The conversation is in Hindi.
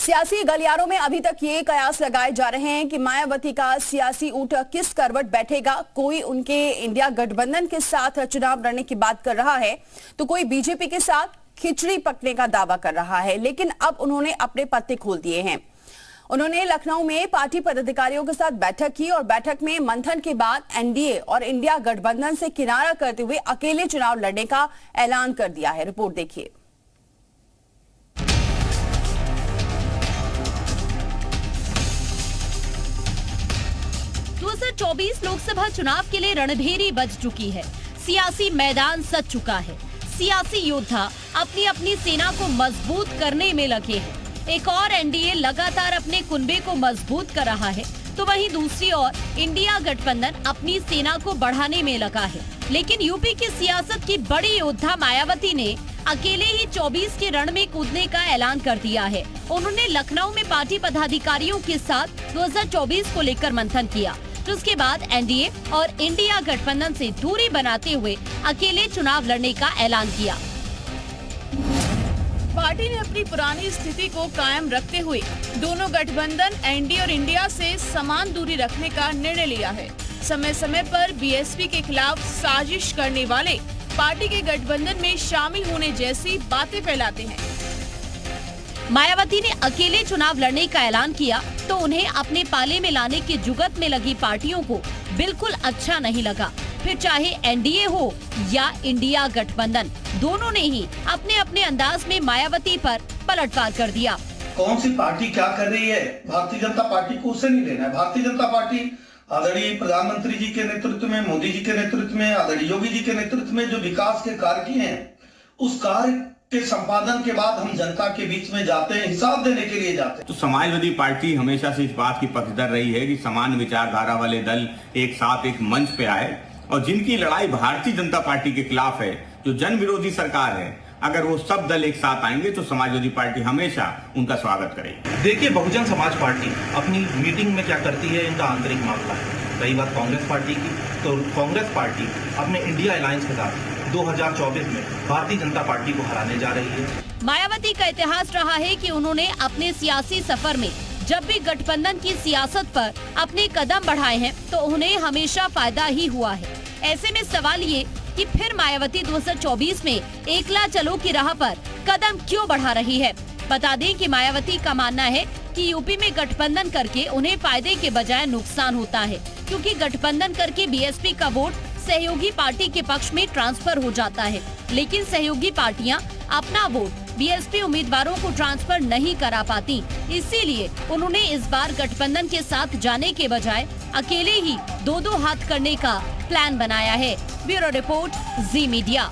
सियासी गलियारों में अभी तक ये कयास लगाए जा रहे हैं कि मायावती का सियासी ऊंट किस करवट बैठेगा। कोई उनके इंडिया गठबंधन के साथ चुनाव लड़ने की बात कर रहा है तो कोई बीजेपी के साथ खिचड़ी पकने का दावा कर रहा है। लेकिन अब उन्होंने अपने पत्ते खोल दिए हैं। उन्होंने लखनऊ में पार्टी पदाधिकारियों के साथ बैठक की और बैठक में मंथन के बाद एनडीए और इंडिया गठबंधन से किनारा करते हुए अकेले चुनाव लड़ने का ऐलान कर दिया है। रिपोर्ट देखिए। 2024 लोकसभा चुनाव के लिए रणभेरी बज चुकी है। सियासी मैदान सज चुका है। सियासी योद्धा अपनी अपनी सेना को मजबूत करने में लगे हैं। एक और एनडीए लगातार अपने कुनबे को मजबूत कर रहा है तो वहीं दूसरी ओर इंडिया गठबंधन अपनी सेना को बढ़ाने में लगा है। लेकिन यूपी की सियासत की बड़ी योद्धा मायावती ने अकेले ही 24 के रण में कूदने का ऐलान कर दिया है। उन्होंने लखनऊ में पार्टी पदाधिकारियों के साथ 2024 को लेकर मंथन किया, जिसके बाद एनडीए और इंडिया गठबंधन से दूरी बनाते हुए अकेले चुनाव लड़ने का ऐलान किया। पार्टी ने अपनी पुरानी स्थिति को कायम रखते हुए दोनों गठबंधन एनडीए और इंडिया से समान दूरी रखने का निर्णय लिया है। समय समय पर बीएसपी के खिलाफ साजिश करने वाले पार्टी के गठबंधन में शामिल होने जैसी बातें फैलाते हैं। मायावती ने अकेले चुनाव लड़ने का ऐलान किया तो उन्हें अपने पाले में लाने की जुगत में लगी पार्टियों को बिल्कुल अच्छा नहीं लगा। फिर चाहे एनडीए हो या इंडिया गठबंधन, दोनों ने ही अपने अपने अंदाज में मायावती पर पलटवार कर दिया। कौन सी पार्टी क्या कर रही है, भारतीय जनता पार्टी को उससे नहीं लेना है। भारतीय जनता पार्टी आदरणीय प्रधानमंत्री जी के नेतृत्व में, मोदी जी के नेतृत्व में, आदरणीय योगी जी के नेतृत्व में जो विकास के कार्य किए हैं, उस कार्य के संपादन के बाद हम जनता के बीच में जाते हैं, हिसाब देने के लिए जाते हैं। तो समाजवादी पार्टी हमेशा से इस बात की पक्षधर रही है कि समान विचारधारा वाले दल एक साथ एक मंच पे आए और जिनकी लड़ाई भारतीय जनता पार्टी के खिलाफ है, जो जन विरोधी सरकार है, अगर वो सब दल एक साथ आएंगे तो समाजवादी पार्टी हमेशा उनका स्वागत करेगी। देखिए, बहुजन समाज पार्टी अपनी मीटिंग में क्या करती है, इनका आंतरिक मामला है। रही बात कांग्रेस पार्टी की, तो कांग्रेस पार्टी अपने इंडिया अलायंस के साथ 2024 में भारतीय जनता पार्टी को हराने जा रही है। मायावती का इतिहास रहा है कि उन्होंने अपने सियासी सफर में जब भी गठबंधन की सियासत पर अपने कदम बढ़ाए हैं तो उन्हें हमेशा फायदा ही हुआ है। ऐसे में सवाल ये कि फिर मायावती 2024 में एकला चलो की राह पर कदम क्यों बढ़ा रही है। बता दें कि मायावती का मानना है कि यूपी में गठबंधन करके उन्हें फायदे के बजाय नुकसान होता है, क्योंकि गठबंधन करके बीएसपी का वोट सहयोगी पार्टी के पक्ष में ट्रांसफर हो जाता है। लेकिन सहयोगी पार्टियां अपना वोट बीएसपी उम्मीदवारों को ट्रांसफर नहीं करा पाती। इसीलिए उन्होंने इस बार गठबंधन के साथ जाने के बजाय अकेले ही दो हाथ करने का प्लान बनाया है। ब्यूरो रिपोर्ट, जी मीडिया।